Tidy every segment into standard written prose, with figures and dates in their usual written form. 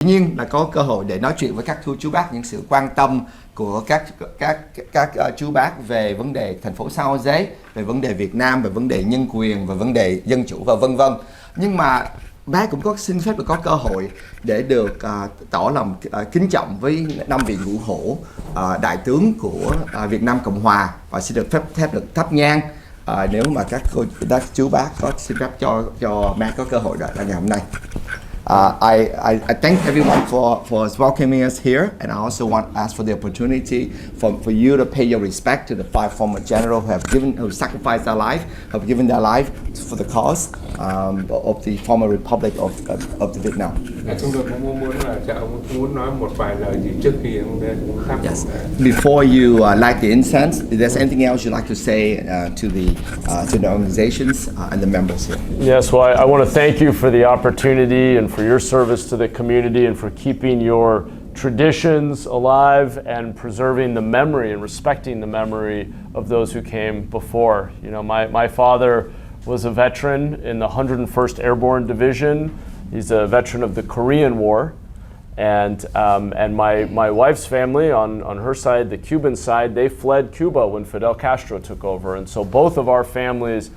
Tuy nhiên là có cơ hội để nói chuyện với các chú bác, những sự quan tâm của các chú bác về vấn đề thành phố San Jose, về vấn đề Việt Nam, về vấn đề nhân quyền, về vấn đề dân chủ và vân vân. Nhưng mà bác cũng có xin phép được có cơ hội để được tỏ lòng kính trọng với 5 vị ngũ hổ đại tướng của Việt Nam Cộng Hòa, và xin được phép được thắp nhang nếu mà các chú bác có xin phép cho bác có cơ hội đó ngày hôm nay. I thank everyone for welcoming us here, and I also want to ask for the opportunity for you to pay your respect to the 5 former generals who sacrificed their life, have given their life for the cause of the former Republic of the Vietnam. Chúng tôi cũng muốn là ông muốn nói một vài lời gì trước khi ông đến thắp. Yes. Before you light the incense, is there anything else you'd like to say to the organizations and the members here? Yes, well, I want to thank you for the opportunity and for your service to the community and for keeping your traditions alive and preserving the memory and respecting the memory of those who came before. You know, my father was a veteran in the 101st Airborne Division. He's a veteran of the Korean War. And my wife's family on her side, the Cuban side, they fled Cuba when Fidel Castro took over. And so both of our families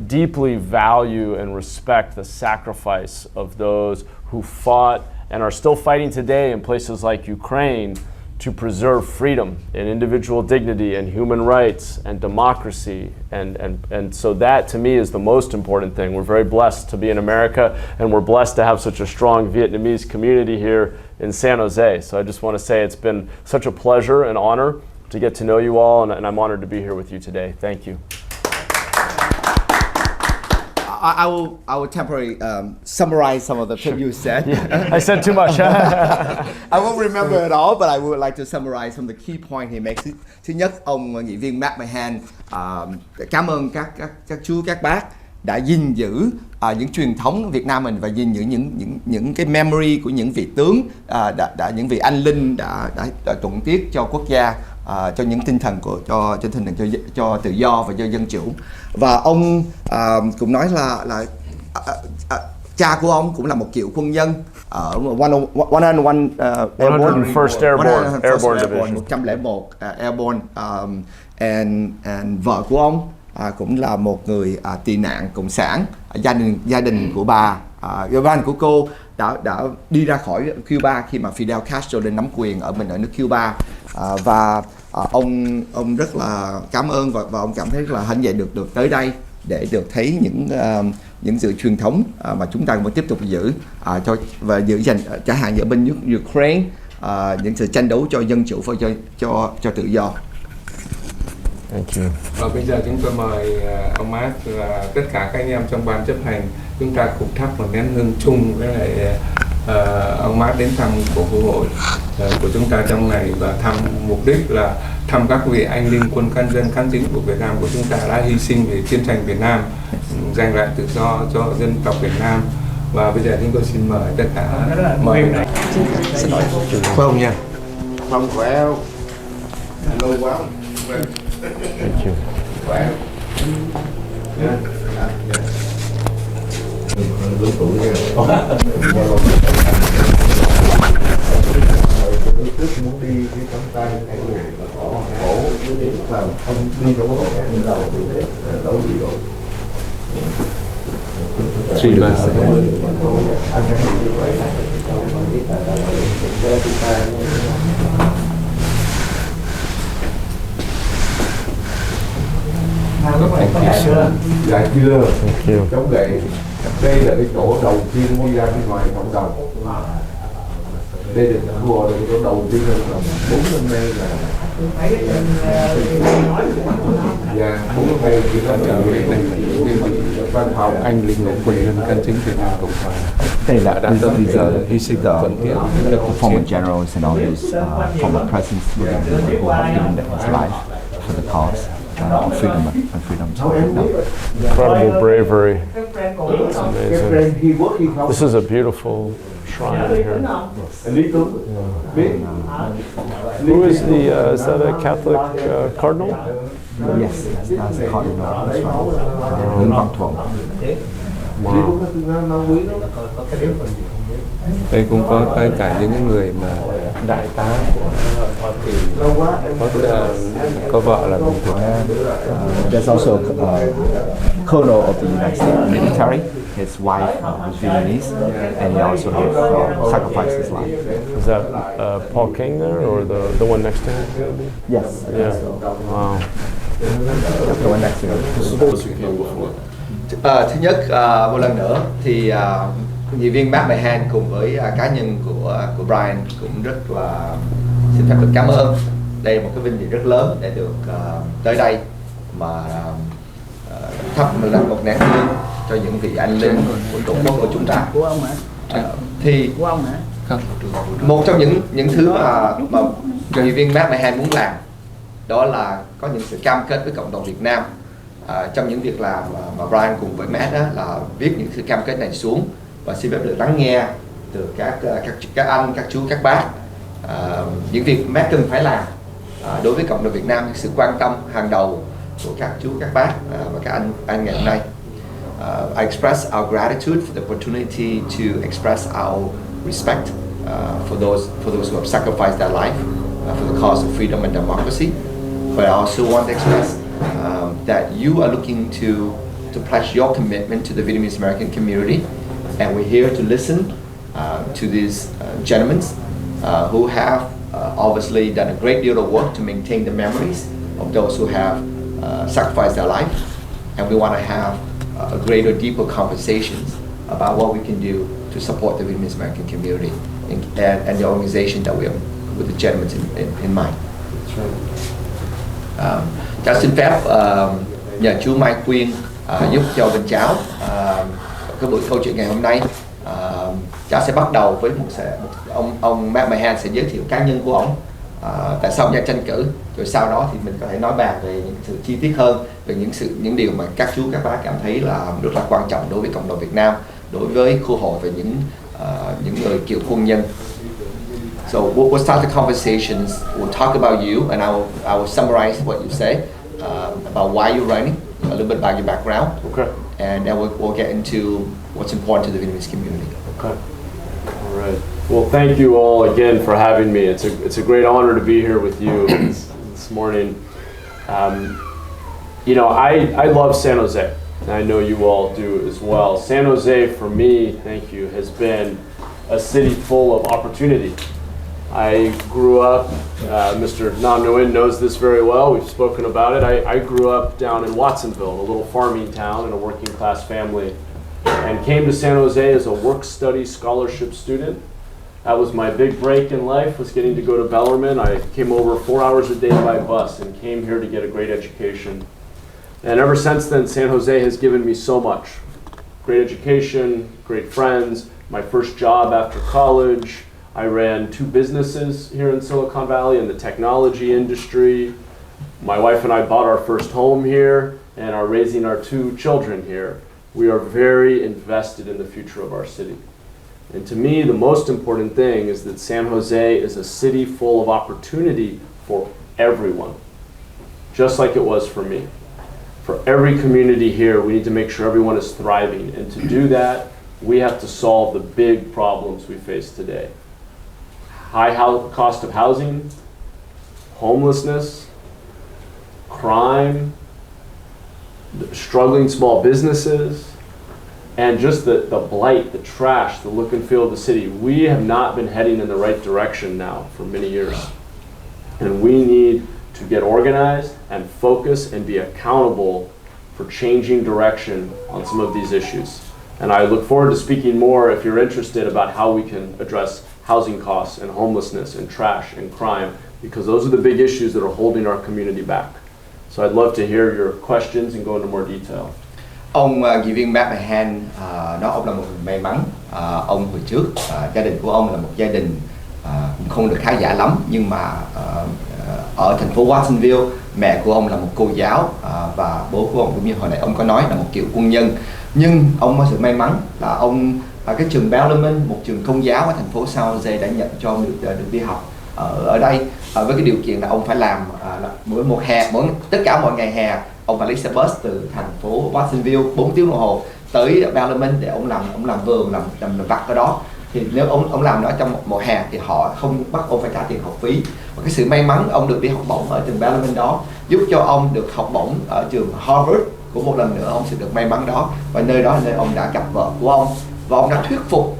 deeply value and respect the sacrifice of those who fought and are still fighting today in places like Ukraine to preserve freedom and individual dignity and human rights and democracy. And so that to me is the most important thing. We're very blessed to be in America, and we're blessed to have such a strong Vietnamese community here in San Jose. So I just want to say it's been such a pleasure and honor to get to know you all, and I'm honored to be here with you today. Thank you. I will temporarily summarize some of the things you said. Yeah, I said too much. I won't remember it all, but I would like to summarize some of the key points he makes. Thứ nhất, ông nghị viên Mohan cảm ơn các chú các bác đã gìn giữ những truyền thống Việt Nam mình và gìn giữ những cái memory của những vị tướng, những vị anh linh đã tuẫn tiết cho quốc gia, cho những tinh thần cho tự do và cho dân chủ. Và ông cũng nói là cha của ông cũng là một cựu quân nhân ở 101st Airborne Division, 101 Airborne, and vợ của ông cũng là một người tị nạn cộng sản. Gia đình của bà, gia đình của cô đã đi ra khỏi Cuba khi mà Fidel Castro lên nắm quyền ở nước Cuba, và ông rất là cảm ơn và ông cảm thấy rất là hãnh diện được tới đây để được thấy những sự truyền thống mà chúng ta vẫn tiếp tục giữ và giữ gìn, chẳng hạn ở bên nước Ukraine, những sự tranh đấu cho dân chủ và cho tự do. Thank you. Và bây giờ chúng tôi mời ông Mark và tất cả các anh em trong ban chấp hành chúng ta cùng thắp một nén hương chung với lại ông Mark đến thăm của Khu Hội của chúng ta trong này, và thăm mục đích là thăm các vị anh linh quân can dân kháng chính của Việt Nam của chúng ta đã hy sinh về chiến tranh Việt Nam, giành lại tự do cho dân tộc Việt Nam. Và bây giờ chúng tôi xin mời tất cả mời này. Xin lỗi. Không nha. Không khỏe không? Lâu quá. Thank you. Khỏe. Muốn đi cái cánh tay cái cổ với điểm vào không đi đâu có đầu đâu gì rồi. Chị là dạ chưa chống gậy. Đây là cái chỗ đầu tiên đi ra bên ngoài cộng đồng. Đây là Khu Hội, là cái chỗ đầu tiên là 4 năm nay là dạ 4 năm nay chỉ là văn phòng anh linh mục quân nhân can chính Việt Nam Cộng Hòa. Đây là these are hy sinh thuận tiện the former generals and all those former presidents who have given his life for the cause of freedom and freedom to Vietnam. Incredible bravery. It's amazing. This is a beautiful shrine here. Who is is that a Catholic cardinal? Yes, that's the cardinal. That's right. Wow. Đây cũng có tất cả những người mà đại tá của Hoa Kỳ, có vợ là người Việt Nam. There's also colonel of the United States military. His wife was Vietnamese, and he also sacrificed his life. Is that Paul King there, or the one next to him? Yes. Yeah. Wow. The one next to him. Thứ nhất, một lần nữa thì nghị viên Mohan cùng với cá nhân của Brian cũng rất là xin phép được cảm ơn. Đây là một cái vinh dự rất lớn để được tới đây mà thắp là một nén hương cho những vị anh linh của tổ quốc của chúng ta. Của ông hả? Thì Của ông hả? không. Một trong những thứ mà nghị viên Mohan muốn làm đó là có những sự cam kết với cộng đồng Việt Nam. Trong những việc làm mà Brian cùng với Matt đó là viết những sự cam kết này xuống và xin phép được lắng nghe từ các anh, các chú, các bác những việc Matt cần phải làm đối với cộng đồng Việt Nam, sự quan tâm hàng đầu của các chú, các bác và các anh ngày hôm nay. I express our gratitude for the opportunity to express our respect for those who have sacrificed their life for the cause of freedom and democracy. But I also want to express that you are looking to pledge your commitment to the Vietnamese American community, and we're here to listen to these gentlemen who have obviously done a great deal of work to maintain the memories of those who have sacrificed their life, and we want to have a greater, deeper conversations about what we can do to support the Vietnamese American community and the organization that we are with the gentlemen in mind. Cháu xin phép nhờ chú Mai Quyên giúp cho bên cháu cái buổi câu chuyện ngày hôm nay. Cháu sẽ bắt đầu với ông Mohan sẽ giới thiệu cá nhân của ông, tại sao ông ra tranh cử, rồi sau đó thì mình có thể nói bàn về những sự chi tiết hơn về những điều mà các chú các bác cảm thấy là rất là quan trọng đối với cộng đồng Việt Nam, đối với khu hội và những người cựu quân nhân. So we'll start the conversations. We'll talk about you, and I will summarize what you say about why you're running, a little bit about your background, Okay. and then we'll get into what's important to the Vietnamese community. Okay. All right. Well, thank you all again for having me. It's a great honor to be here with you this morning. You know, I love San Jose, and I know you all do as well. San Jose, for me, thank you, has been a city full of opportunity. I grew up, Mr. Nam Nguyen knows this very well, we've spoken about it. I grew up down in Watsonville, a little farming town in a working class family, and came to San Jose as a work-study scholarship student. That was my big break in life, was getting to go to Bellarmine. I came over 4 hours a day by bus and came here to get a great education. And ever since then, San Jose has given me so much. Great education, great friends, my first job after college. I ran 2 businesses here in Silicon Valley in the technology industry. My wife and I bought our first home here and are raising our 2 children here. We are very invested in the future of our city. And to me, the most important thing is that San Jose is a city full of opportunity for everyone, just like it was for me. For every community here, we need to make sure everyone is thriving. And to do that, we have to solve the big problems we face today. High cost of housing, homelessness, crime, struggling small businesses, and just the blight, the trash, the look and feel of the city. We have not been heading in the right direction now for many years. And we need to get organized and focus and be accountable for changing direction on some of these issues. And I look forward to speaking more, if you're interested, about how we can address housing costs and homelessness and trash and crime, because those are the big issues that are holding our community back. So I'd love to hear your questions and go into more detail. Ông nghị viên Mohan nói ông là một người may mắn. Ông hồi trước gia đình của ông là một gia đình cũng không được khá giả lắm, nhưng mà ở thành phố Watsonville, mẹ của ông là một cô giáo và bố của ông cũng như hồi nãy ông có nói là một cựu quân nhân. Nhưng ông có sự may mắn là ông cái trường Bellarmine, một trường công giáo ở thành phố San Jose, đã nhận cho ông được đi học ở đây với cái điều kiện là ông phải làm tất cả mọi ngày hè ông phải lấy xe bus từ thành phố Watsonville 4 tiếng đồng hồ tới Bellarmine để ông làm vườn, làm vặt ở đó. thì nếu ông làm nó trong một mùa hè thì họ không bắt ông phải trả tiền học phí. Và cái sự may mắn ông được đi học bổng ở trường Bellarmine đó giúp cho ông được học bổng ở trường Harvard của một lần nữa, ông sẽ được may mắn đó. Và nơi đó là nơi ông đã gặp vợ của ông và ông đã thuyết phục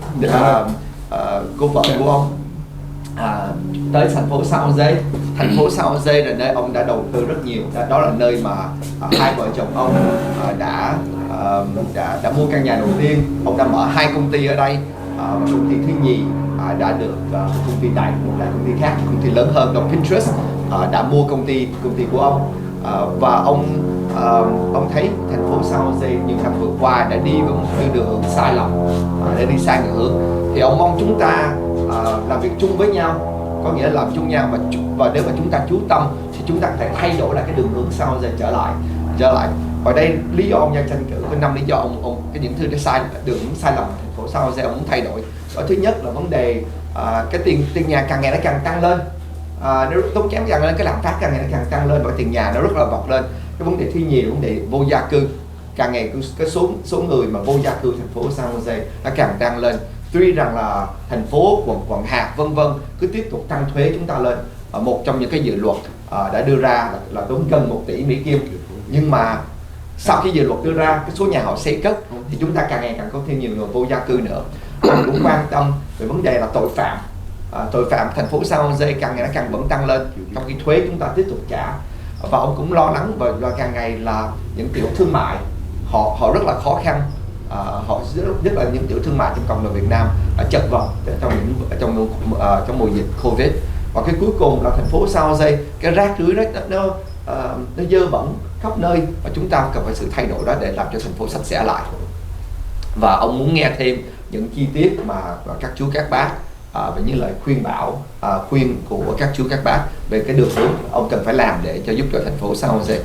cô vợ của ông tới thành phố San Jose. Thành phố San Jose là nơi ông đã đầu tư rất nhiều. Đó là nơi mà hai vợ chồng ông đã mua căn nhà đầu tiên. Ông đã mở 2 công ty ở đây. Công ty thứ nhì đã được công ty đại công ty khác, công ty lớn hơn là Pinterest đã mua công ty của ông. Và ông thấy thành phố San Jose những năm vừa qua đã đi vào một cái đường hướng sai lầm, đã đi sai đường hướng. Thì ông mong chúng ta làm việc chung với nhau, có nghĩa là làm chung nhau, và nếu mà chúng ta chú tâm thì chúng ta có thể thay đổi lại cái đường hướng San Jose trở lại. Ở đây lý do ông ra tranh cử có 5 lý do ông cái những thứ cái đường hướng sai lầm thành phố San Jose ông muốn thay đổi. Đó, thứ nhất là vấn đề cái tiền nhà càng ngày nó càng tăng lên, nó tốn kém càng lên, cái lạm phát càng ngày nó càng tăng lên và tiền nhà nó rất là vọt lên. Cái vấn đề thứ nhì là vấn đề vô gia cư, càng ngày cái số người mà vô gia cư thành phố San Jose nó càng tăng lên. Tuy rằng là thành phố quận hạt vân vân cứ tiếp tục tăng thuế chúng ta lên, một trong những cái dự luật đã đưa ra là tốn gần 1 tỷ Mỹ Kim, nhưng mà sau khi dự luật đưa ra cái số nhà họ xây cất thì chúng ta càng ngày càng có thêm nhiều người vô gia cư nữa. Ông cũng quan tâm về vấn đề là tội phạm thành phố San Jose càng ngày nó càng vẫn tăng lên trong khi thuế chúng ta tiếp tục trả. Và ông cũng lo lắng và càng ngày là những tiểu thương mại họ rất là khó khăn, họ rất là những tiểu thương mại trong cộng đồng Việt Nam chật vật trong mùa dịch Covid. Và cái cuối cùng là thành phố San Jose cái rác rưới nó dơ bẩn khắp nơi và chúng ta cần phải sự thay đổi đó để làm cho thành phố sạch sẽ lại. Và ông muốn nghe thêm những chi tiết mà các chú các bác về những lời khuyên của các chú các bác về cái đường hướng ông cần phải làm để cho giúp cho thành phố San Jose.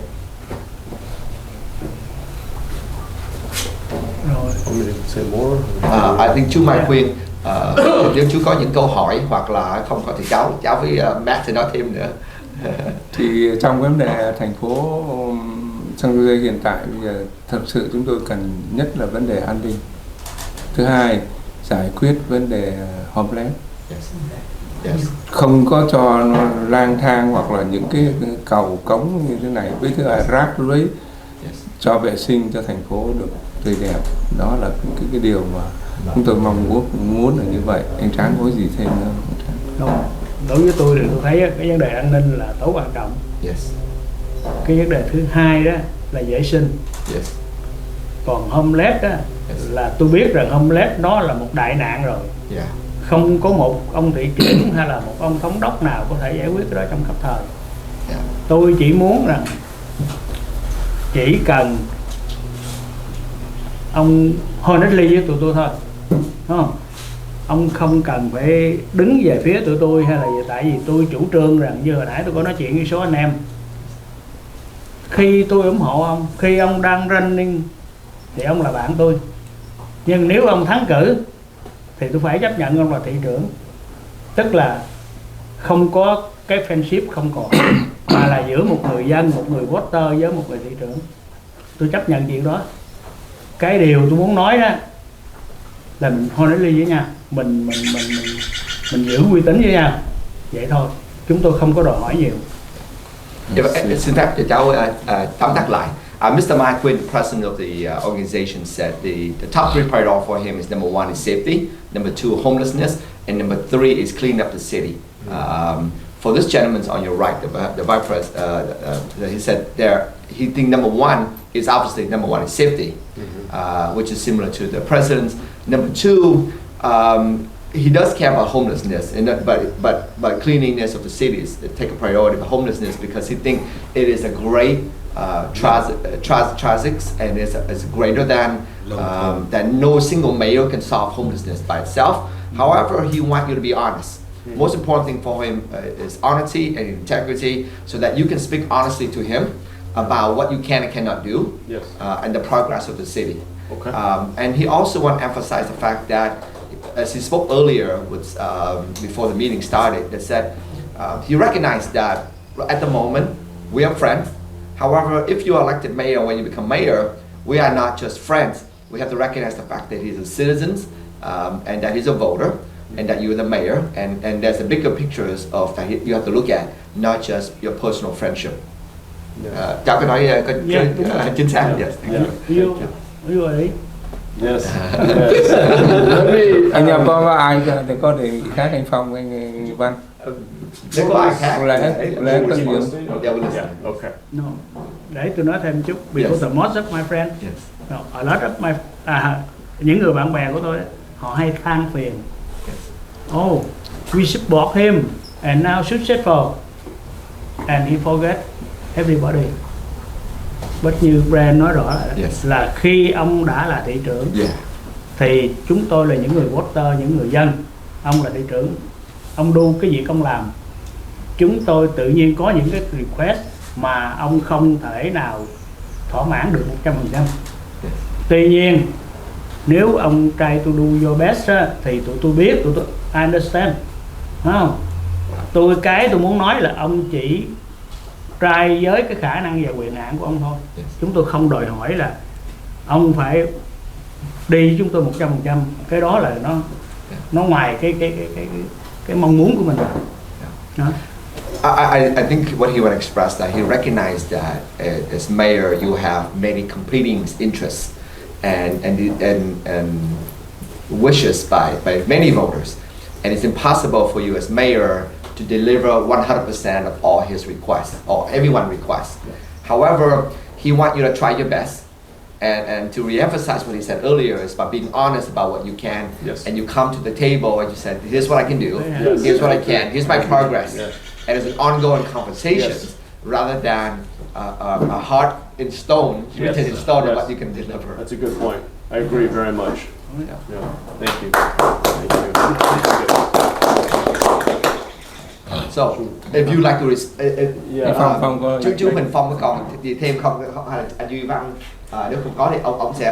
I think chú Mai khuyên nếu chú có những câu hỏi hoặc là không có thì cháu với Matt sẽ nói thêm nữa. Thì trong vấn đề thành phố San Jose hiện tại bây giờ thật sự chúng tôi cần nhất là vấn đề an ninh. Thứ hai, giải quyết vấn đề homeless. Yes. Không có cho nó lang thang hoặc là những cái cầu cống như thế này. Với thứ hai, rác rưới, cho vệ sinh cho thành phố được tươi đẹp. Đó là cái điều mà chúng tôi mong muốn là như vậy. Anh Tráng có gì thêm nữa không? Đối với tôi thì tôi thấy cái vấn đề an ninh là tối quan trọng. Yes. Cái vấn đề thứ hai đó là vệ sinh. Yes. Còn homeless đó là tôi biết rằng homeless nó là một đại nạn rồi. Yeah. Không có một ông thị trưởng hay là một ông thống đốc nào có thể giải quyết cái đó trong cấp thời. Yeah. Tôi chỉ muốn rằng chỉ cần ông honestly với tụi tôi thôi, đúng không? Ông không cần phải đứng về phía tụi tôi hay là gì, tại vì tôi chủ trương rằng như hồi nãy tôi có nói chuyện với số anh em, khi tôi ủng hộ ông, khi ông đang running thì ông là bạn tôi, nhưng nếu ông thắng cử thì tôi phải chấp nhận ông là thị trưởng, tức là không có cái friendship không còn mà là giữa một người dân, một người voter với một người thị trưởng. Tôi chấp nhận chuyện đó. Cái điều tôi muốn nói đó là mình honestly với nhau, mình giữ uy tín với nhau, vậy thôi, chúng tôi không có đòi hỏi nhiều. Xin phép cho cháu tóm tắt lại. Mr. Mike Quinn, president of the organization, said the top 3 priorities for him is number 1 is safety, number 2 homelessness, and number 3 is clean up the city. For this gentleman on your right, the vice president, he said he think number 1 is obviously number 1 is safety, which is similar to the president's. Number 2, he does care about homelessness, and but cleanliness of the cities take a priority. But homelessness, because he think it is a great tragic and is greater than no single mayor can solve homelessness by itself. However, he wants you to be honest. Most important thing for him is honesty and integrity, so that you can speak honestly to him about what you can and cannot do, and the progress of the city. Okay. And he also want to emphasize the fact that, as he spoke earlier, before the meeting started, that said he recognized that at the moment we are friends. However, if you are elected mayor, when you become mayor, we are not just friends. We have to recognize the fact that he's a citizen and that he's a voter, and that you're the mayor, and there's a bigger pictures of that you have to look at, not just your personal friendship. Cháu có nói chính xác. Yes. You agree? Yes. Anh em có ai thì có đề nghị khác anh Phong, anh Văn? Nếu có ai khác Lẽ tất nhiên. Okay. No. Để tôi nói thêm chút. Because most of my friends, no, a lot of my những người bạn bè của tôi họ hay than phiền. Oh, we support him and now successful, and he forget everybody. But như Brand nói rõ là khi ông đã là thị trưởng thì chúng tôi là những người voter, những người dân. Ông là thị trưởng, ông do cái việc ông làm. Chúng tôi tự nhiên có những cái request mà ông không thể nào thỏa mãn được 100%. Tuy nhiên nếu ông try to do your best thì tụi tôi biết, I understand, không? Tôi muốn nói là ông chỉ try với cái khả năng và quyền hạn của ông thôi. Chúng tôi không đòi hỏi là ông phải đi với chúng tôi 100%. Cái đó là nó ngoài cái mong muốn của mình. I think what he would express that he recognized that as mayor you have many competing interests and wishes by many voters, and it's impossible for you as mayor to deliver 100% of all his requests or everyone's requests. However, he wants you to try your best, and to re-emphasize what he said earlier is by being honest about what you can, and you come to the table and you said, here's what I can do, here's what I can, here's my progress, and it's an ongoing conversation rather than a heart in stone, written in stone of what you can deliver. That's a good point. I agree very much. Thank you. Thank you. So, if you like to chú Huỳnh Phong có còn gì thêm không, hay là anh Duy Văn nếu không có thì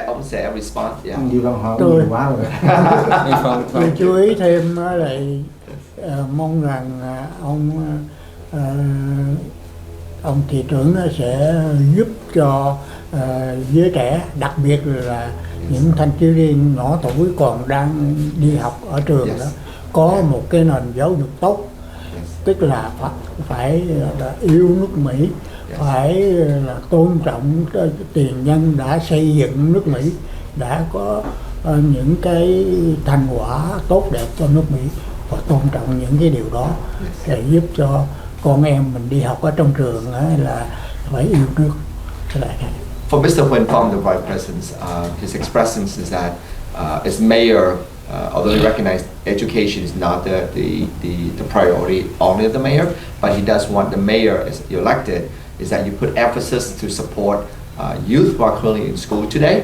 ông sẽ respond. Duy Văn hỏi nhiều quá rồi. Tôi chú ý thêm là mong rằng ông thị trưởng sẽ giúp cho giới trẻ, đặc biệt là những thanh thiếu niên nhỏ tuổi còn đang đi học ở trường đó, có một cái nền giáo dục tốt. Tức là phải là yêu nước Mỹ, phải là tôn trọng tiền nhân đã xây dựng nước Mỹ, đã có những cái thành quả tốt đẹp cho nước Mỹ, và tôn trọng những cái điều đó để giúp cho con em mình đi học ở trong trường là phải yêu nước. For Mr. Huỳnh Phong, the Vice President, his expressions is that as mayor, although he recognized education is not the priority only of the mayor, but he does want the mayor, as elected, is that you put emphasis to support youth who are currently in school today,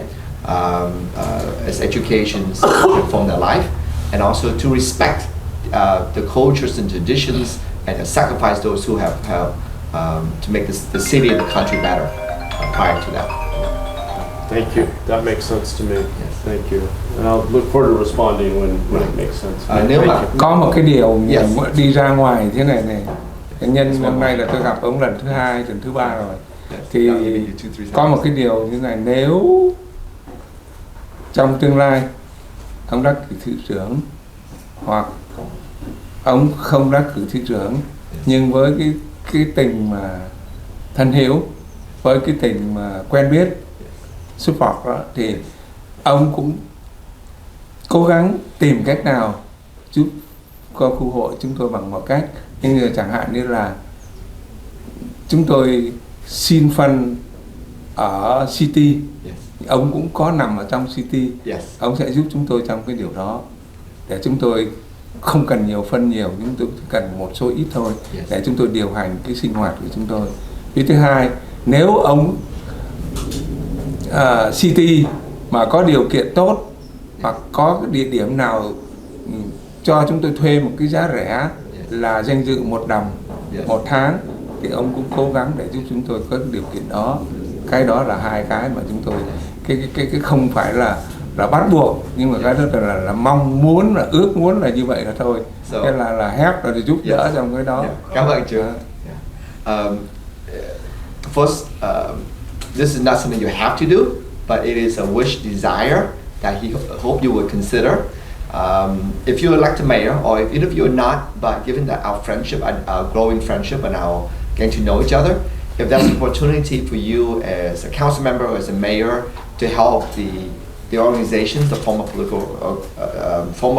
as education transform their life, and also to respect the cultures and traditions and sacrifice those who have to make the city and the country better prior to that. Thank you. That makes sense to me. Thank you. And I'll look forward to responding when it makes sense. Nếu mà có một cái điều đi ra ngoài thế này, nhân năm nay là tôi gặp ông lần thứ 2, lần thứ 3 rồi, thì có một cái điều như này: nếu trong tương lai ông đắc cử thị trưởng hoặc ông không đắc cử thị trưởng, nhưng với cái tình mà thân hữu, với cái tình mà quen biết, support đó, thì ông cũng cố gắng tìm cách nào giúp cho khu hội chúng tôi bằng một cách, như chẳng hạn như là chúng tôi xin phân ở city, ông cũng có nằm ở trong city, ông sẽ giúp chúng tôi trong cái điều đó, để chúng tôi không cần nhiều phân nhiều, chúng tôi cần một số ít thôi để chúng tôi điều hành cái sinh hoạt của chúng tôi. Cái thứ hai, nếu ông city mà có điều kiện tốt hoặc có cái địa điểm nào cho chúng tôi thuê một cái giá rẻ là danh dự 1 đồng 1 tháng, thì ông cũng cố gắng để giúp chúng tôi có cái điều kiện đó. Cái đó là hai cái mà chúng tôi cái không phải là bắt buộc, nhưng mà cái đó là mong muốn, là ước muốn là như vậy là thôi. Cái là help rồi để giúp đỡ trong cái đó. Cảm ơn chị. First, this is not something you have to do, but it is a wish, desire that he hope you will consider. If you elect a mayor, or even if you're not, but given that our friendship and our growing friendship and our getting to know each other, if there's an opportunity for you as a council member or as a mayor to help the organizations, the former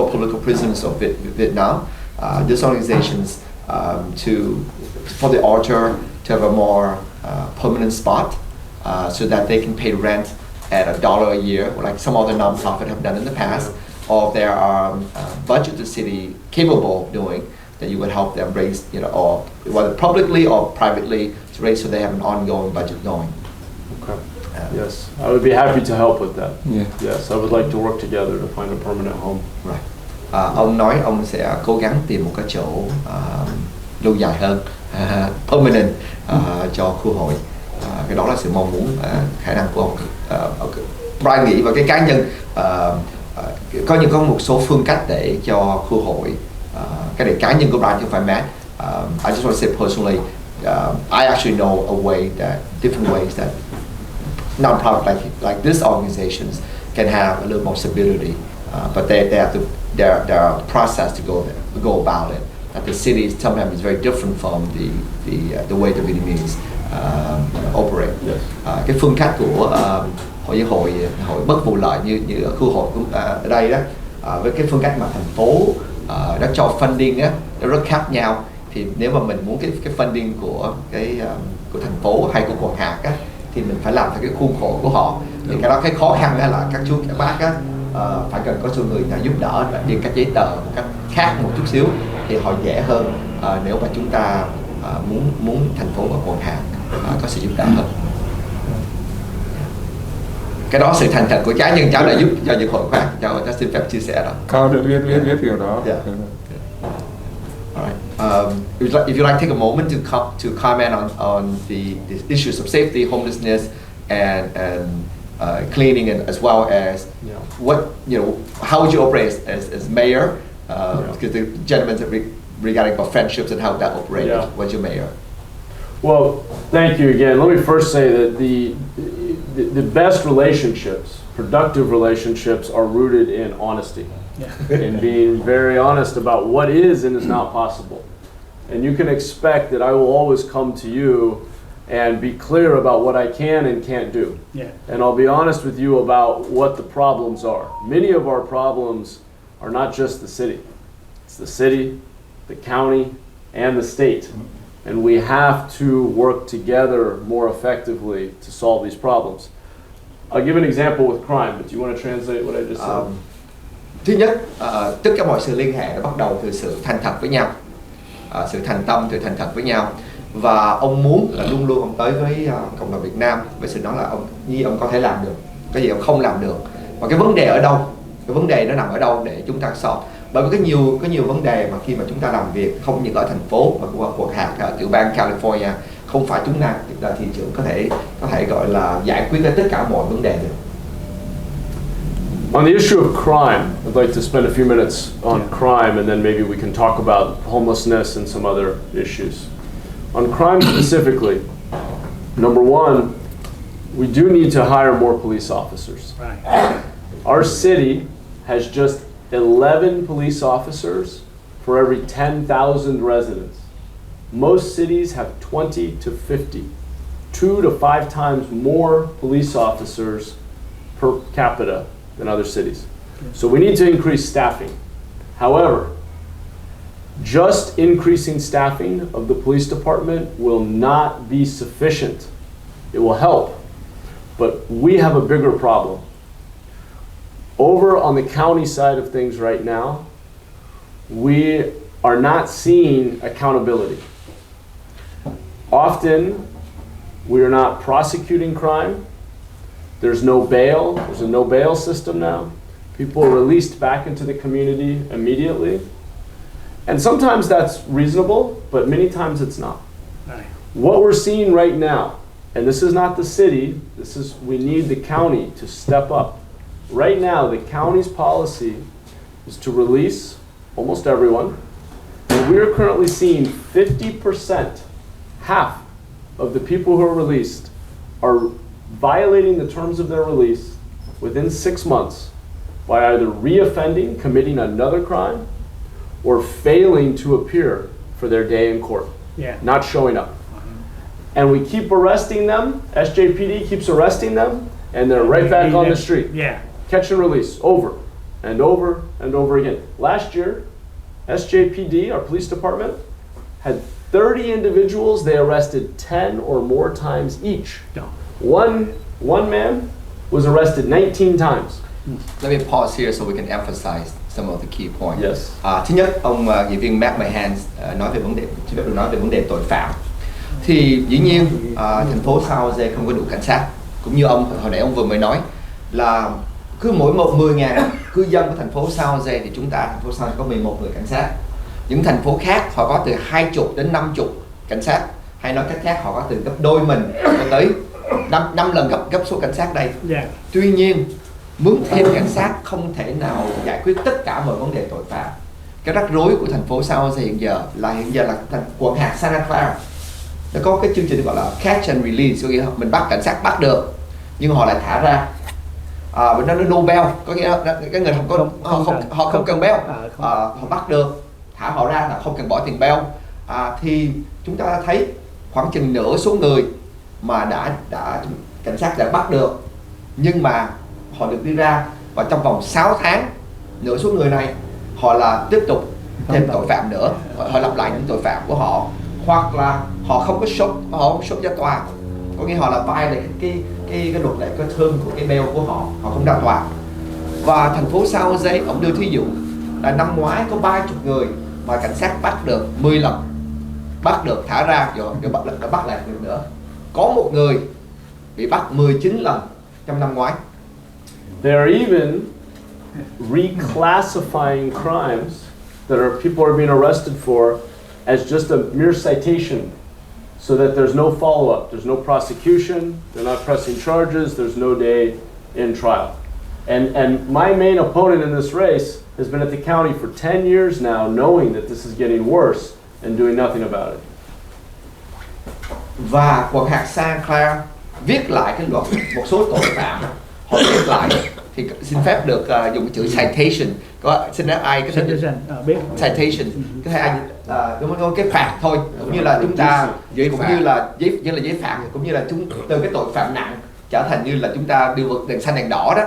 political prisoners of Vietnam, these organizations for the altar to have a more permanent spot, so that they can pay rent at $1 a year, like some other nonprofit have done in the past, or if there are budget the city capable of doing, that you would help them raise, or whether publicly or privately, to raise so they have an ongoing budget going. Okay. Yes, I would be happy to help with that. Yeah. Yes, I would like to work together to find a permanent home. Right. Ông nói ông sẽ cố gắng tìm một cái chỗ lâu dài hơn, permanent cho khu hội. Cái đó là sự mong muốn, khả năng của ông. Brian nghĩ vào cái cá nhân, có một số phương cách để cho khu hội, cái này cá nhân của Brian chứ không phải Matt. I just want to say personally, I actually know different ways that non-profit like these organizations can have a little more stability, but there are process to go about it. That the city sometimes is very different from the way the Vietnamese operate. Yes. Cái phương cách của hội bất vụ lợi như ở khu hội ở đây đó, với cái phương cách mà thành phố đã cho funding á, nó rất khác nhau. Thì nếu mà mình muốn cái funding của thành phố hay của quận hạt á, thì mình phải làm theo cái khuôn khổ của họ. Thì cái khó khăn đó là các chú các bác á, phải cần có số người nào giúp đỡ đi các giấy tờ một cách khác một chút xíu, thì họ dễ hơn nếu mà chúng ta muốn thành phố và quận hạt có sự giúp đỡ hơn. Cái đó sự thành thật của cá nhân cháu đã giúp cho những hội khác, cháu xin phép chia sẻ đó. Con được biết điều đó. Yeah. All right. If you'd like to take a moment to comment on the issues of safety, homelessness, and cleaning, and as well as how would you operate as mayor? Because the gentleman said regarding about friendships and how that operated. Yeah. What's your mayor? Well, thank you again. Let me first say that the best relationships, productive relationships, are rooted in honesty. In being very honest about what is and is not possible. And you can expect that I will always come to you and be clear about what I can and can't do. Yeah. And I'll be honest with you about what the problems are. Many of our problems are not just the city. It's the city, the county, and the state. And we have to work together more effectively to solve these problems. I'll give an example with crime, but do you want to translate what I just said? Thứ nhất, tất cả mọi sự liên hệ nó bắt đầu từ sự thành thật với nhau, sự thành tâm, sự thành thật với nhau. Và ông muốn là luôn luôn ông tới với cộng đồng Việt Nam với sự nói là ông có thể làm được, cái gì ông không làm được. Và cái vấn đề ở đâu, cái vấn đề nó nằm ở đâu để chúng ta solve. Bởi vì có nhiều vấn đề mà khi mà chúng ta làm việc không những ở thành phố mà cũng ở quận hạt ở tiểu bang California, không phải chúng ta là thị trưởng có thể gọi là giải quyết tất cả mọi vấn đề được. On the issue of crime, I'd like to spend a few minutes on crime, and then maybe we can talk about homelessness and some other issues. On crime specifically, number one, we do need to hire more police officers. Right. Our city has just 11 police officers for every 10,000 residents. Most cities have 20 to 50, 2 to 5 times more police officers per capita than other cities. So we need to increase staffing. However, just increasing staffing of the police department will not be sufficient. It will help, but we have a bigger problem. Over on the county side of things right now, we are not seeing accountability. Often, we are not prosecuting crime. There's no bail. There's a no bail system now. People are released back into the community immediately. And sometimes that's reasonable, but many times it's not. Right. What we're seeing right now, and this is not the city, we need the county to step up. Right now, the county's policy is to release almost everyone. And we're currently seeing 50%, half of the people who are released are violating the terms of their release within 6 months by either reoffending, committing another crime, or failing to appear for their day in court, Yeah. not showing up. And we keep arresting them, SJPD keeps arresting them, and they're right back on the street. Yeah. Catch and release, over and over and over again. Last year, SJPD, our police department, had 30 individuals they arrested 10 or more times each. One man was arrested 19 times. Let me pause here so we can emphasize some of the key points. Yes. Thứ nhất, ông nghị viên Mohan nói về vấn đề, xin phép được nói về vấn đề tội phạm. Thì dĩ nhiên thành phố San Jose không có đủ cảnh sát. Cũng như ông hồi nãy ông vừa mới nói là cứ mỗi 10.000 cư dân của thành phố San Jose thì thành phố San Jose có 11 người cảnh sát. Những thành phố khác họ có từ 20 đến 50 cảnh sát, hay nói cách khác họ có từ gấp đôi mình cho tới 5 lần gấp số cảnh sát đây. Yeah. Tuy nhiên mướn thêm cảnh sát không thể nào giải quyết tất cả mọi vấn đề tội phạm. Cái rắc rối của thành phố San Jose hiện giờ là quận hạt Santa Clara nó có cái chương trình gọi là catch and release, có nghĩa là mình bắt cảnh sát bắt được nhưng họ lại thả ra. Và nó no bell, có nghĩa là cái người họ không cần bell, họ bắt được thả họ ra là không cần bỏ tiền bell. Thì chúng ta thấy khoảng chừng nửa số người mà đã cảnh sát đã bắt được, nhưng mà họ được đi ra và trong vòng 6 tháng nửa số người này họ là tiếp tục thêm tội phạm nữa, họ lặp lại những tội phạm của họ, hoặc là họ không có shop ra tòa, có nghĩa họ là violate cái luật lệ cái term của cái bail của họ không ra tòa. Và thành phố San Jose ông đưa thí dụ là năm ngoái có 30 người mà cảnh sát bắt được 10 lần, bắt được thả ra rồi bắt lại được nữa. Có một người bị bắt 19 lần trong năm ngoái. They are even reclassifying crimes that people are being arrested for as just a mere citation, so that there's no follow-up, there's no prosecution, they're not pressing charges, there's no day in trial. And my main opponent in this race has been at the county for 10 years now, knowing that this is getting worse and doing nothing about it. Và quận hạt Santa Clara viết lại cái luật một số tội phạm, họ viết lại thì xin phép được dùng chữ citation. Xin phép ai có thể biết citation, cái ai đúng không, cái phạt thôi, cũng như là chúng ta như là giấy phạt, cũng như là từ cái tội phạm nặng trở thành như là chúng ta đưa vượt đèn xanh đèn đỏ đó.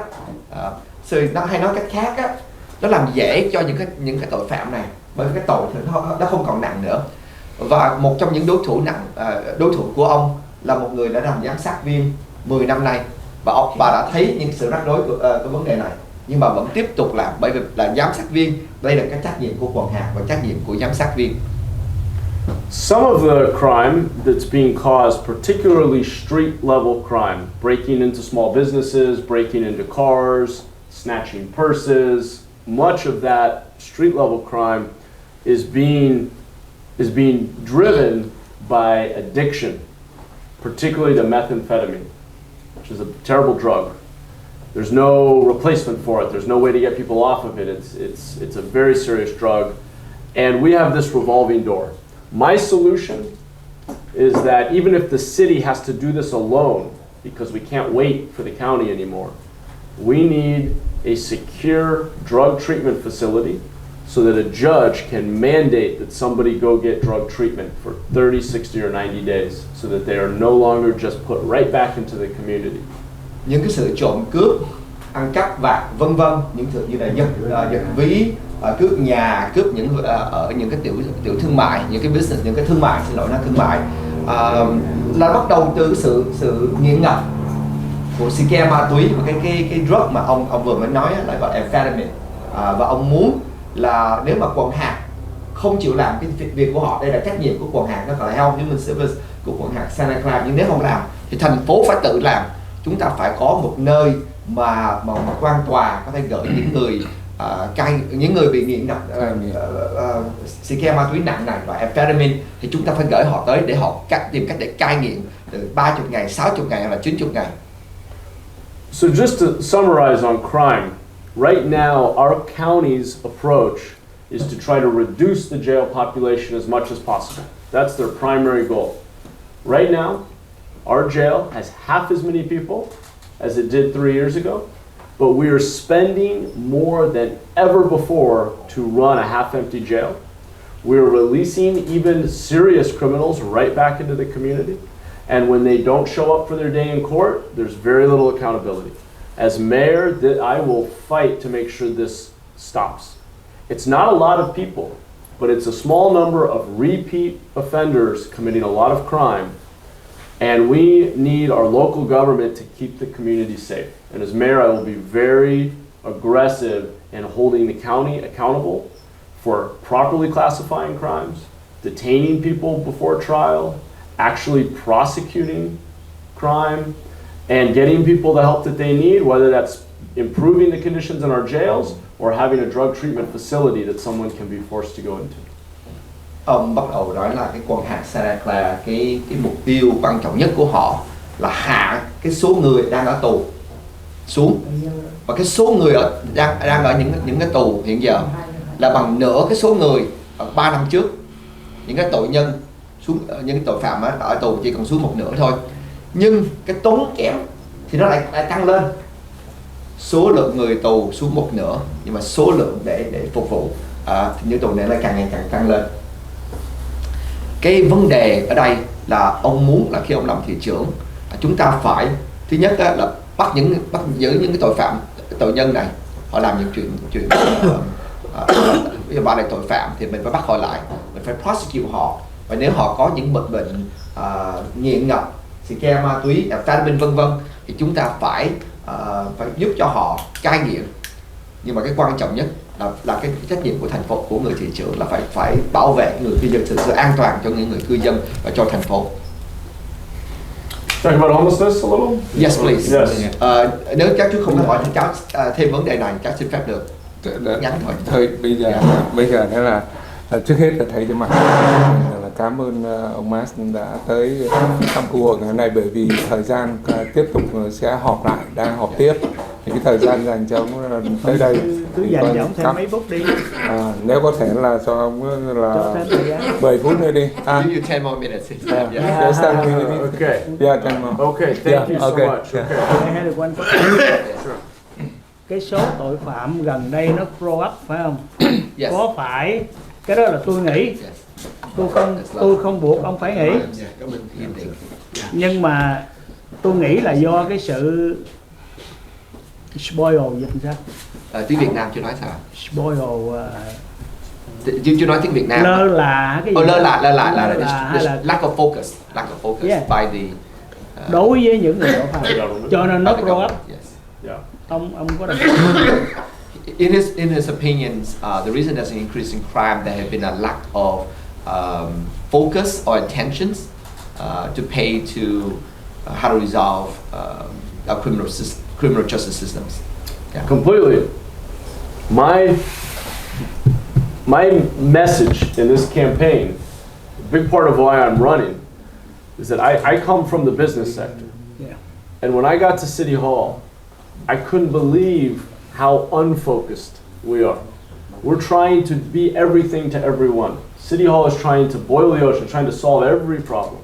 Nó hay nói cách khác á, nó làm dễ cho những cái tội phạm này, bởi vì cái tội nó không còn nặng nữa. Và một trong những đối thủ của ông là một người đã làm giám sát viên 10 năm nay, và bà đã thấy những sự rắc rối của cái vấn đề này, nhưng mà vẫn tiếp tục làm, bởi vì là giám sát viên, đây là cái trách nhiệm của quận hạt và trách nhiệm của giám sát viên. Some of the crime that's being caused, particularly street level crime, breaking into small businesses, breaking into cars, snatching purses, much of that street level crime is being driven by addiction, particularly to methamphetamine, which is a terrible drug. There's no replacement for it. There's no way to get people off of it. It's a very serious drug, and we have this revolving door. My solution is that even if the city has to do this alone, because we can't wait for the county anymore, we need a secure drug treatment facility so that a judge can mandate that somebody go get drug treatment for 30, 60, or 90 days, so that they are no longer just put right back into the community. Những cái sự trộm cướp, ăn cắp vặt, vân vân, những sự như là giật ví, cướp nhà, cướp ở những cái tiểu thương mại, những cái business, những cái thương mại, thương mại là bắt đầu từ sự nghiện ngập của xì ke ma túy và cái drug mà ông vừa mới nói là gọi amphetamine. Và ông muốn là nếu mà quận hạt không chịu làm cái việc của họ, đây là trách nhiệm của quận hạt, nó gọi là Health Human Service của quận hạt Santa Clara, nhưng nếu không làm thì thành phố phải tự làm. Chúng ta phải có một nơi mà quan tòa có thể gửi những người bị nghiện ngập xì ke ma túy nặng này và amphetamine, thì chúng ta phải gửi họ tới để họ tìm cách để cai nghiện từ 30 ngày, 60 ngày hay là 90 ngày. So just to summarize on crime, right now our county's approach is to try to reduce the jail population as much as possible. That's their primary goal. Right now, our jail has half as many people as it did 3 years ago, but we are spending more than ever before to run a half-empty jail. We are releasing even serious criminals right back into the community. And when they don't show up for their day in court, there's very little accountability. As mayor, I will fight to make sure this stops. It's not a lot of people, but it's a small number of repeat offenders committing a lot of crime. And we need our local government to keep the community safe. And as mayor, I will be very aggressive in holding the county accountable for properly classifying crimes, detaining people before trial, actually prosecuting crime, and getting people the help that they need, whether that's improving the conditions in our jails or having a drug treatment facility that someone can be forced to go into. Ông bắt đầu nói là cái con hạt Sadak là cái mục tiêu quan trọng nhất của họ là hạ cái số người đang ở tù xuống, và cái số người đang ở những cái tù hiện giờ là bằng nửa cái số người ở 3 năm trước. Những cái tội nhân xuống, những cái tội phạm ở tù chỉ còn xuống một nửa thôi, nhưng cái tốn kém thì nó lại tăng lên. Số lượng người tù xuống một nửa, nhưng mà số lượng để phục vụ những tù này lại càng ngày càng tăng lên. Cái vấn đề ở đây là ông muốn là khi ông làm thị trưởng, chúng ta phải thứ nhất là bắt giữ những cái tội nhân này, họ làm những chuyện ví dụ ba này tội phạm thì mình phải bắt họ lại, mình phải prosecute họ, và nếu họ có những bệnh nghiện ngập, xì ke, ma túy, amphetamine vân vân thì chúng ta phải giúp cho họ cai nghiện. Nhưng mà cái quan trọng nhất là cái trách nhiệm của thành phố, của người thị trưởng là phải bảo vệ người cư dân, sự an toàn cho những người cư dân và cho thành phố. Talking about homelessness a little? Yes, please. Yes. Nếu các chú không hỏi thì cháu thêm vấn đề này, cháu xin phép được ngắn thôi. Thôi bây giờ đó là trước hết là thầy cho mặt là cảm ơn ông Mas đã tới thăm Khu Hội ngày hôm nay, bởi vì thời gian tiếp tục sẽ họp lại, đang họp tiếp thì cái thời gian dành cho ông tới đây cứ dành cho ông thêm mấy phút đi. Nếu có thể là cho ông là 10 phút nữa đi. Give you 10 more minutes. Okay. Yeah, 10 more. Okay, thank you so okay. much. Okay. Hay là quanh cái số tội phạm gần đây nó grow up phải không? Yes. Có phải cái đó là tôi nghĩ, tôi không buộc ông phải nghĩ, nhưng mà tôi nghĩ là do cái sự spoil dịch sao? Tiếng Việt Nam chưa nói sao? Spoil Chưa nói tiếng Việt Nam. lơ là cái gì? Lơ là hay là lack of focus Yeah. by the đối với những người tội phạm, cho nên nó grow up. Yes. Yeah. Ông có đồng In his opinions, the reason there's an increase in crime, there have been a lack of focus or attentions to pay to how to resolve our criminal justice systems. Yeah. Completely. My message in this campaign, a big part of why I'm running, is that I come from the business sector. Yeah. And when I got to City Hall, I couldn't believe how unfocused we are. We're trying to be everything to everyone. City Hall is trying to boil the ocean, trying to solve every problem.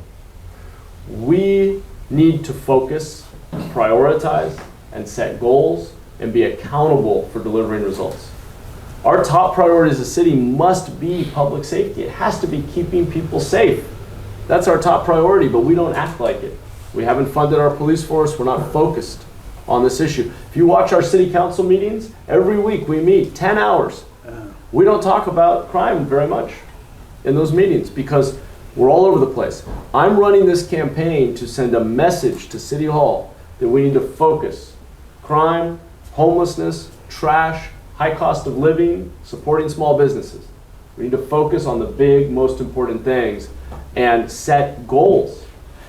We need to focus, prioritize, and set goals, and be accountable for delivering results. Our top priority as a city must be public safety. It has to be keeping people safe. That's our top priority, but we don't act like it. We haven't funded our police force. We're not focused on this issue. If you watch our city council meetings, every week we meet 10 hours. We don't talk about crime very much in those meetings because we're all over the place. I'm running this campaign to send a message to City Hall that we need to focus. Crime, homelessness, trash, high cost of living, supporting small businesses. We need to focus on the big, most important things and set goals.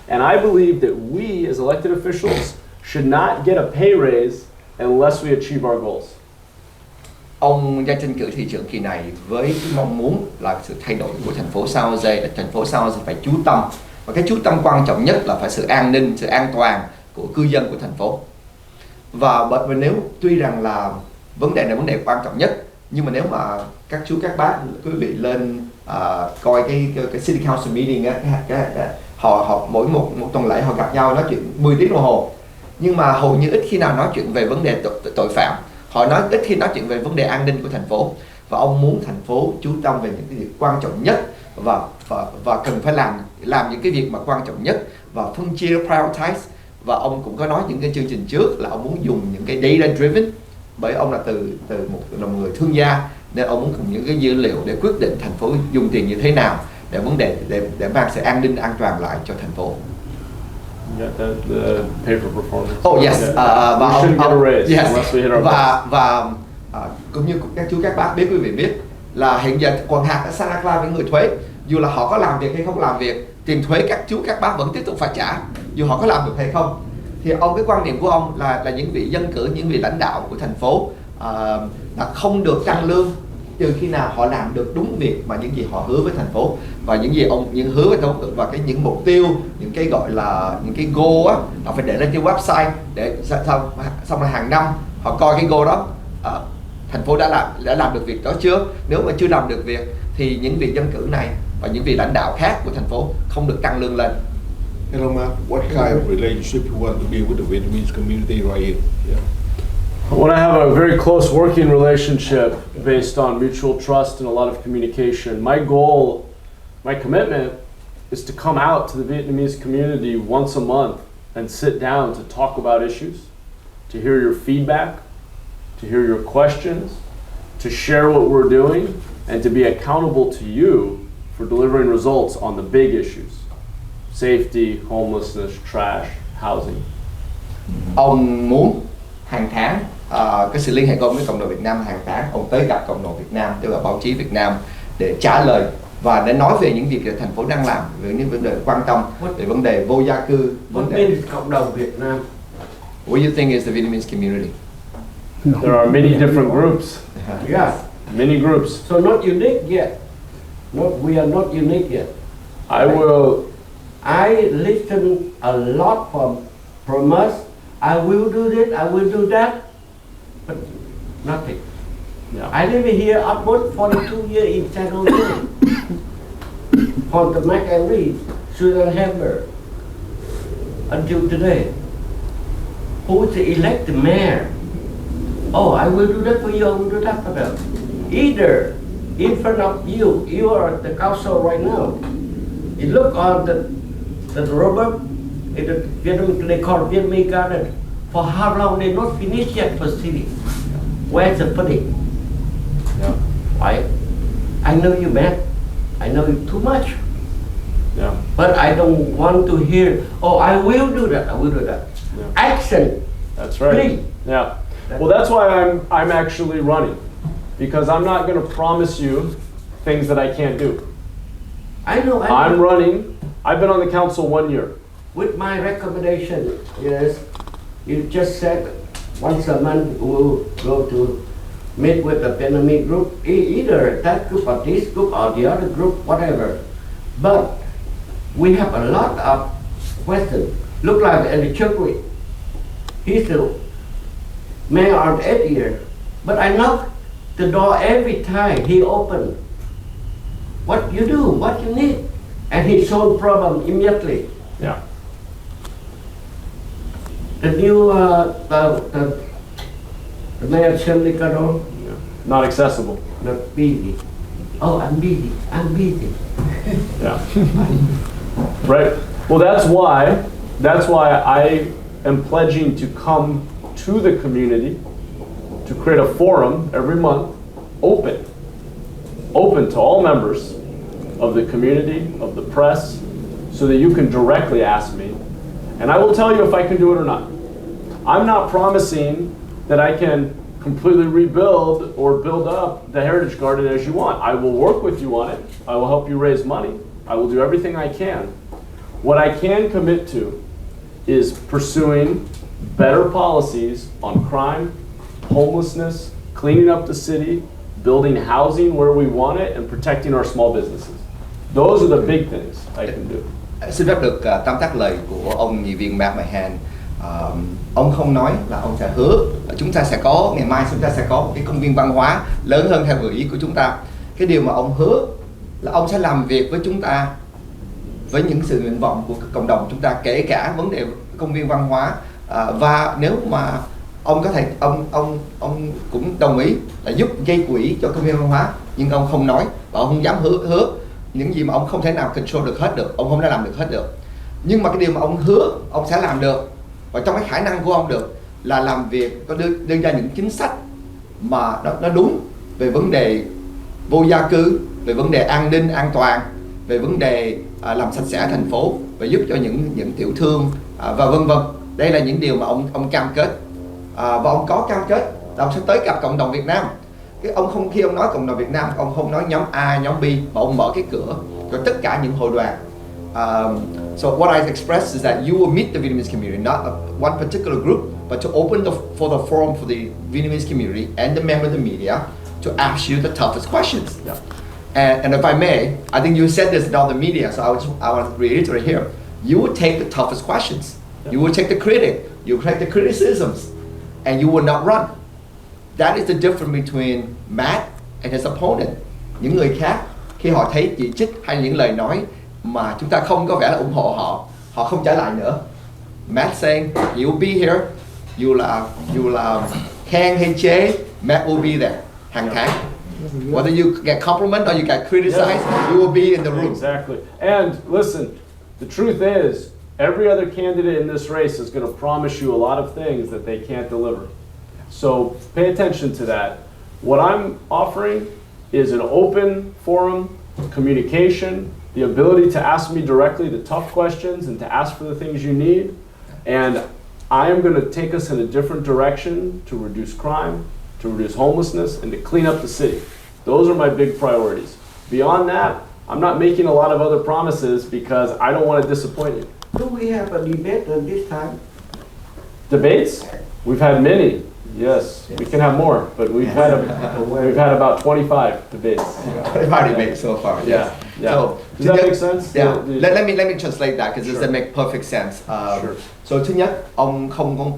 And I believe that we as elected officials should not get a pay raise unless we achieve our goals. Ông ra tranh cử thị trưởng kỳ này với cái mong muốn là sự thay đổi của thành phố San Jose, là thành phố San Jose phải chú tâm, và cái chú tâm quan trọng nhất là phải sự an ninh, sự an toàn của cư dân của thành phố. Và nếu tuy rằng là vấn đề này vấn đề quan trọng nhất, nhưng mà nếu mà các chú các bác quý vị lên coi cái city council meeting á, họ mỗi một tuần lễ họ gặp nhau nói chuyện 10 tiếng đồng hồ, nhưng mà hầu như ít khi nào nói chuyện về vấn đề tội phạm. Họ ít khi nói chuyện về vấn đề an ninh của thành phố. Và ông muốn thành phố chú tâm về những cái việc quan trọng nhất và cần phải làm những cái việc mà quan trọng nhất và phân chia prioritize. Và ông cũng có nói những cái chương trình trước là ông muốn dùng những cái data driven, bởi ông là từ một người thương gia, nên ông muốn dùng những cái dữ liệu để quyết định thành phố dùng tiền như thế nào để vấn đề để mang sự an ninh an toàn lại cho thành phố. You got the pay for performance. Oh yes. We shouldn't get a raise unless we hit our goals. Cũng như các chú các bác biết, quý vị biết là hiện giờ còn hạt ở Santa Clara với người thuế, dù là họ có làm việc hay không làm việc, tiền thuế các chú các bác vẫn tiếp tục phải trả dù họ có làm được hay không. Thì cái quan điểm của ông là những vị dân cử, những vị lãnh đạo của thành phố là không được tăng lương trừ khi nào họ làm được đúng việc mà những gì họ hứa với thành phố, và những gì những hứa với thành phố và những mục tiêu, những cái gọi là những cái goal á, họ phải để lên trên website để xong rồi hàng năm họ coi cái goal đó thành phố đã làm được việc đó chưa. Nếu mà chưa làm được việc thì những vị dân cử này và những vị lãnh đạo khác của thành phố không được tăng lương lên. Hello, Mark. What kind of relationship you want to be with the Vietnamese community right here? Yeah. I want to have a very close working relationship based on mutual trust and a lot of communication. My goal, my commitment is to come out to the Vietnamese community once a month and sit down to talk about issues, to hear your feedback, to hear your questions, to share what we're doing, and to be accountable to you for delivering results on the big issues: safety, homelessness, trash, housing. Ông muốn hàng tháng cái sự liên hệ của ông với cộng đồng Việt Nam, hàng tháng ông tới gặp cộng đồng Việt Nam, tức là báo chí Việt Nam, để trả lời và để nói về những việc that thành phố đang làm, về những vấn đề quan tâm, về vấn đề vô gia cư, vấn đề cộng đồng Việt Nam. What do you think is the Vietnamese community? There are many different groups. Yeah. Many groups. So not unique yet. We are not unique yet. I listen a lot from us. I will do this, I will do that, but nothing. Yeah. I live here almost 42 years in San Jose. From the Mac and Reed, Susan Hammer, until today. Who's elect the mayor? Oh, I will do that for you, I will do that for them. Either in front of you, you are at the council right now. You look on the rubber, in the Vietnam, they call Vietnamese garden. For how long they not finished yet for city? Where's the funding? Yeah. Right? I know you, man. I know you too much. Yeah. But I don't want to hear, oh, I will do that, I will do that. Yeah. Action. That's right. Please. Yeah. Well, that's why I'm actually running, because I'm not going to promise you things that I can't do. I know. I'm running. I've been on the council 1 year. With my recommendation, yes, you just said once a month we'll go to meet with the Vietnamese group, either that group or this group or the other group, whatever. But we have a lot of questions. Look like in the church, he's the mayor on 8 years, but I knock the door every time he opened. What you do, what you need, and he solved problem immediately. Yeah. The new the mayor Shirley Caro, Not accessible. not busy. Oh, I'm busy. I'm busy. Yeah. Right. Well, that's why I am pledging to come to the community to create a forum every month, open to all members of the community, of the press, so that you can directly ask me, and I will tell you if I can do it or not. I'm not promising that I can completely rebuild or build up the Heritage Garden as you want. I will work with you on it. I will help you raise money. I will do everything I can. What I can commit to is pursuing better policies on crime, homelessness, cleaning up the city, building housing where we want it, and protecting our small businesses. Those are the big things I can do. Xin phép được tóm tắt lời của ông nghị viên Mohan. Ông không nói là ông sẽ hứa chúng ta sẽ có ngày mai chúng ta sẽ có một cái công viên văn hóa lớn hơn theo gợi ý của chúng ta. Cái điều mà ông hứa là ông sẽ làm việc với chúng ta, với những sự nguyện vọng của cộng đồng chúng ta, kể cả vấn đề công viên văn hóa Và nếu mà ông có thể ông cũng đồng ý là giúp gây quỹ cho công viên văn hóa, nhưng ông không nói và ông không dám hứa những gì mà ông không thể nào control được hết được, ông không thể làm được hết được. Nhưng mà cái điều mà ông hứa ông sẽ làm được và trong cái khả năng của ông được là làm việc, có đưa ra những chính sách mà nó đúng về vấn đề vô gia cư, về vấn đề an ninh an toàn, về vấn đề làm sạch sẽ thành phố và giúp cho những tiểu thương và vân vân. Đây là những điều mà ông cam kết, và ông có cam kết là ông sẽ tới gặp cộng đồng Việt Nam. Khi ông nói cộng đồng Việt Nam, ông không nói nhóm A, nhóm B, mà ông mở cái cửa cho tất cả những hội đoàn. So what I expressed is that you will meet the Vietnamese community, not one particular group, but to open for the forum for the Vietnamese community and the member of the media to ask you the toughest questions. Yeah. And if I may, I think you said this on the media, so I want to reiterate here. You will take the toughest questions. You will take the critic. You will take the criticisms, and you will not run. That is the difference between Matt and his opponent. Những người khác khi họ thấy chỉ trích hay những lời nói mà chúng ta không có vẻ là ủng hộ họ không trả lại nữa. Matt saying you'll be here, you là khen hay chế, Matt will be there hàng tháng. Whether you get compliment or you get criticized, you will be in the room. Exactly. And listen, the truth is, every other candidate in this race is going to promise you a lot of things that they can't deliver. So pay attention to that. What I'm offering is an open forum, communication, the ability to ask me directly the tough questions and to ask for the things you need. And I am going to take us in a different direction to reduce crime, to reduce homelessness, and to clean up the city. Those are my big priorities. Beyond that, I'm not making a lot of other promises because I don't want to disappoint you. Do we have a debate this time? Debates? We've had many. Yes, we can have more, but we've had about 25 debates. 25 debates so far. Yeah. So, does that make sense? Yeah. Let me translate that because it make perfect sense. Sure. So thứ nhất, ông không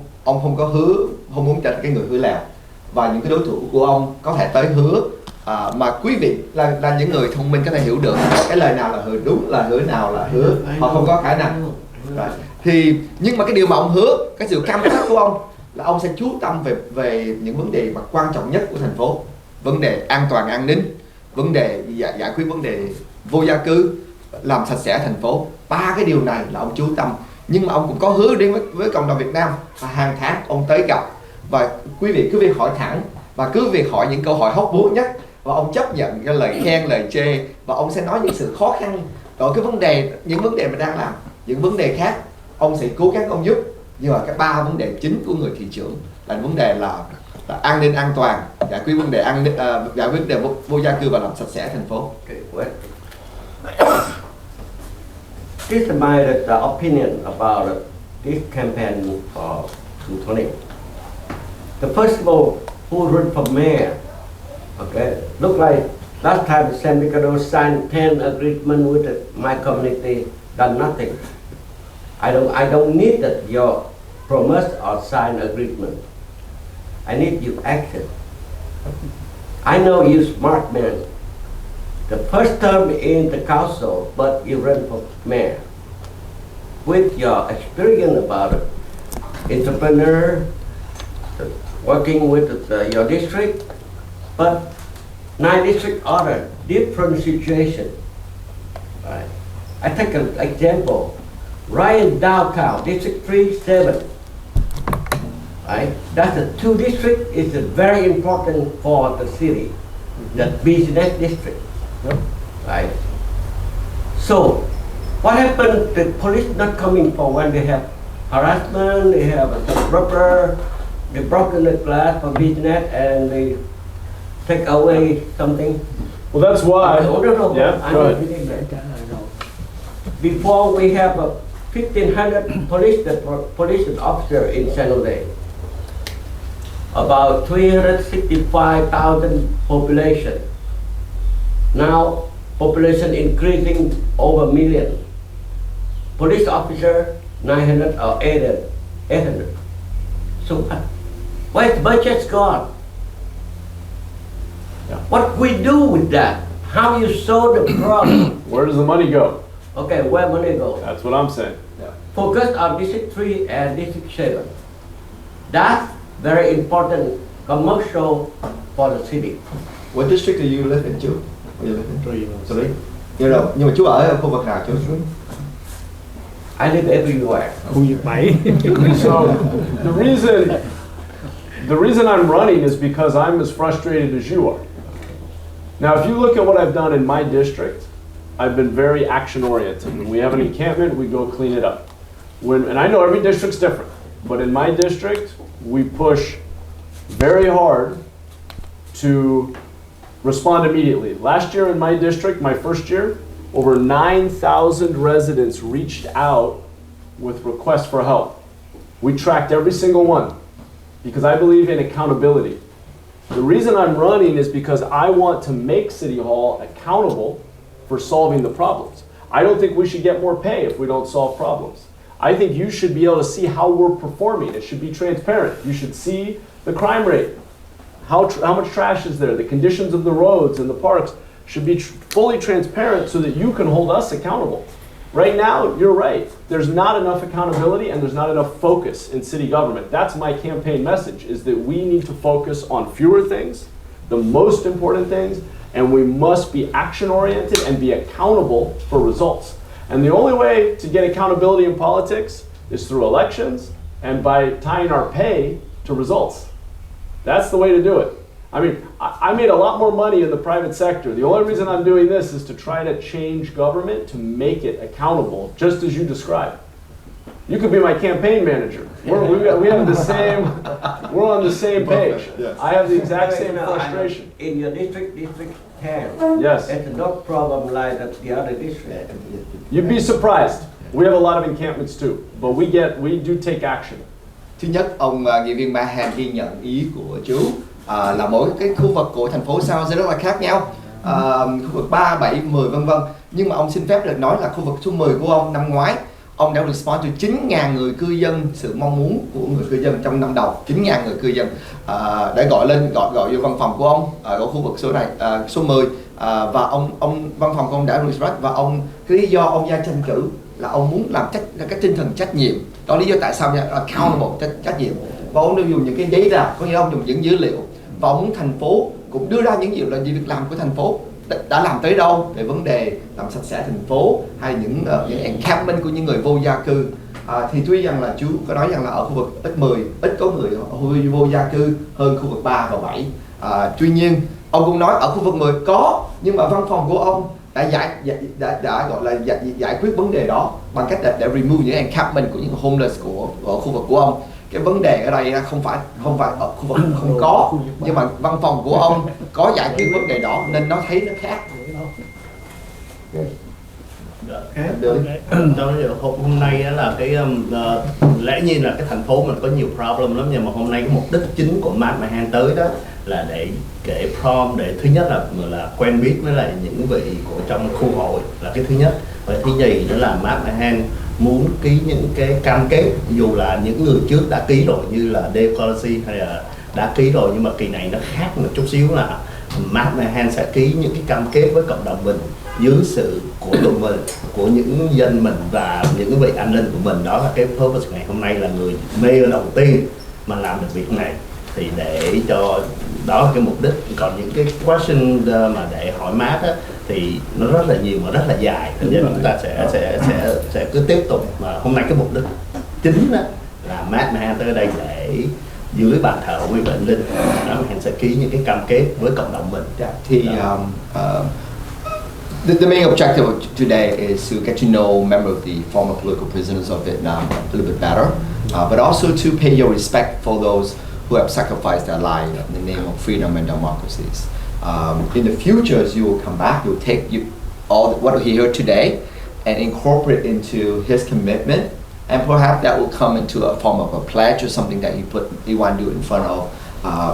có hứa, không muốn trở thành cái người hứa lèo, và những cái đối thủ của ông có thể tới hứa, mà quý vị là những người thông minh có thể hiểu được cái lời nào là hứa đúng, là hứa nào là hứa, họ không có khả năng. Thì nhưng mà cái điều mà ông hứa, cái sự cam kết của ông là ông sẽ chú tâm về những vấn đề mà quan trọng nhất của thành phố, vấn đề an toàn an ninh, vấn đề giải quyết vấn đề vô gia cư, làm sạch sẽ thành phố. Ba cái điều này là ông chú tâm, nhưng mà ông cũng có hứa đến với cộng đồng Việt Nam và hàng tháng ông tới gặp, và quý vị cứ việc hỏi thẳng và cứ việc hỏi những câu hỏi hóc búa nhất, và ông chấp nhận cái lời khen lời chê, và ông sẽ nói những sự khó khăn ở cái vấn đề, những vấn đề mà đang làm, những vấn đề khác ông sẽ cố gắng ông giúp. Nhưng mà cái ba vấn đề chính của người thị trưởng là vấn đề là an ninh an toàn, giải quyết vấn đề giải quyết vấn đề vô gia cư và làm sạch sẽ thành phố. Okay, wait. This is my opinion about this campaign for 2020. The first of all, who run for mayor? Okay, look like last time San Ricardo signed 10 agreement with my community, done nothing. I don't need your promise or sign agreement. I need you action. I know you smart man. The first term in the council, but you run for mayor. With your experience about entrepreneur, working with your district, but 9 districts are different situation. Right. I take an example. Right in downtown, District 3, 7. Right? That's the 2 districts is very important for the city, the business district. Yep. Right? So, what happened? The police not coming for when they have harassment, they have a rubber, they broken the glass for business and they take away something. Well, that's why. No. Yeah, go ahead. Before we have 1,500 police officers in San Jose, about 365,000 population. Now population increasing over 1 million. Police officer 900 or 800. So where's budget's gone? Yeah. What we do with that? How you solve the problem? Where does the money go? Okay, where money go? That's what I'm saying. Focus on District 3 and District 7. That's very important commercial for the city. What district do you live in, chú? You live in? Three. Nhưng mà chú ở khu vực nào chú? I live everywhere. Khu vực 7. So the reason I'm running is because I'm as frustrated as you are. Now, if you look at what I've done in my district, I've been very action-oriented. When we have an encampment, we go clean it up. And I know every district's different, but in my district, we push very hard to respond immediately. Last year in my district, my first year, over 9,000 residents reached out with requests for help. We tracked every single one because I believe in accountability. The reason I'm running is because I want to make City Hall accountable for solving the problems. I don't think we should get more pay if we don't solve problems. I think you should be able to see how we're performing. It should be transparent. You should see the crime rate, how much trash is there, the conditions of the roads and the parks should be fully transparent so that you can hold us accountable. Right now, you're right. There's not enough accountability and there's not enough focus in city government. That's my campaign message, is that we need to focus on fewer things, the most important things, and we must be action-oriented and be accountable for results. And the only way to get accountability in politics is through elections and by tying our pay to results. That's the way to do it. I mean, I made a lot more money in the private sector. The only reason I'm doing this is to try to change government to make it accountable, just as you described. You could be my campaign manager. We have the same, we're on the same page. Yes. I have the exact same frustration. In your district 10, Yes. it's no problem like the other district. You'd be surprised. We have a lot of encampments too, but we do take action. Thứ nhất, ông nghị viên Mohan ghi nhận ý của chú là mỗi cái khu vực của thành phố Sao sẽ rất là khác nhau, khu vực 3, 7, 10 vân vân. Nhưng mà ông xin phép được nói là khu vực số 10 của ông năm ngoái, ông đã respond to 9.000 người cư dân, sự mong muốn của người cư dân trong năm đầu. 9.000 người cư dân để gọi vô văn phòng của ông ở khu vực số này, số 10, và ông văn phòng của ông đã respond, và cái lý do ông ra tranh cử là ông muốn làm cái tinh thần trách nhiệm. Đó lý do tại sao nha, accountable, trách nhiệm. Và ông đã dùng những cái giấy ra, có nghĩa ông dùng những dữ liệu, và ông muốn thành phố cũng đưa ra những dữ liệu việc làm của thành phố đã làm tới đâu về vấn đề làm sạch sẽ thành phố, hay những encampment của những người vô gia cư. Thì tuy rằng là chú có nói rằng là ở khu vực ít có người vô gia cư hơn khu vực 3 và 7. Tuy nhiên ông cũng nói ở khu vực 10 có, nhưng mà văn phòng của ông đã gọi là giải quyết vấn đề đó bằng cách để remove những encampment của những homeless ở khu vực của ông. Cái vấn đề ở đây không phải ở khu vực không có, nhưng mà văn phòng của ông có giải quyết vấn đề đó nên nó thấy nó khác. Hôm nay là cái lẽ nhiên là cái thành phố mình có nhiều problem lắm, nhưng mà hôm nay cái mục đích chính của Mohan tới đó là để kể prom, để thứ nhất là quen biết với lại những vị của trong khu hội là cái thứ nhất, và thứ nhì nữa là Mohan muốn ký những cái cam kết, dù là những người trước đã ký rồi như là Dave Policy hay là đã ký rồi, nhưng mà kỳ này nó khác một chút xíu là Mohan sẽ ký những cái cam kết với cộng đồng mình dưới sự của tụi mình, của những dân mình và những vị anh linh của mình. Đó là cái purpose ngày hôm nay, là người mayor đầu tiên mà làm được việc này, thì để cho đó là cái mục đích. Còn những cái question mà để hỏi mát á, thì nó rất là nhiều mà rất là dài, nên chúng ta sẽ cứ tiếp tục. Mà hôm nay cái mục đích chính đó là Mohan tới đây để dưới bàn thờ quý vị anh linh, Mohan sẽ ký những cái cam kết với cộng đồng mình. Thì the main objective of today is to get to know members of the former political prisoners of Vietnam a little bit better, but also to pay your respect for those who have sacrificed their lives in the name of freedom and democracies. In the future, as you will come back, you'll take all what he heard today and incorporate into his commitment, and perhaps that will come into a form of a pledge or something that he want to do in front of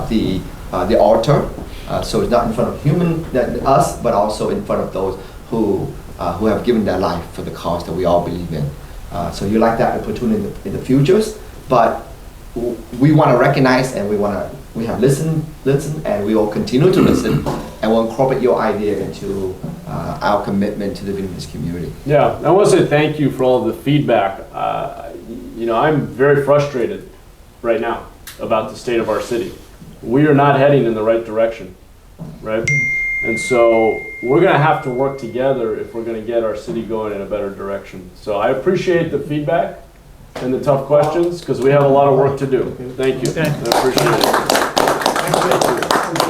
the altar. So it's not in front of us, but also in front of those who have given their life for the cause that we all believe in. So you like that opportunity in the futures, but we want to recognize, and we have listened, and we will continue to listen, and we'll incorporate your idea into our commitment to the Vietnamese community. Yeah, I want to say thank you for all the feedback. I'm very frustrated right now. about the state of our city. We are not heading in the right direction, right? And so we're going to have to work together if we're going to get our city going in a better direction. So I appreciate the feedback and the tough questions because we have a lot of work to do. Thank you. Okay. I appreciate it. Thank you.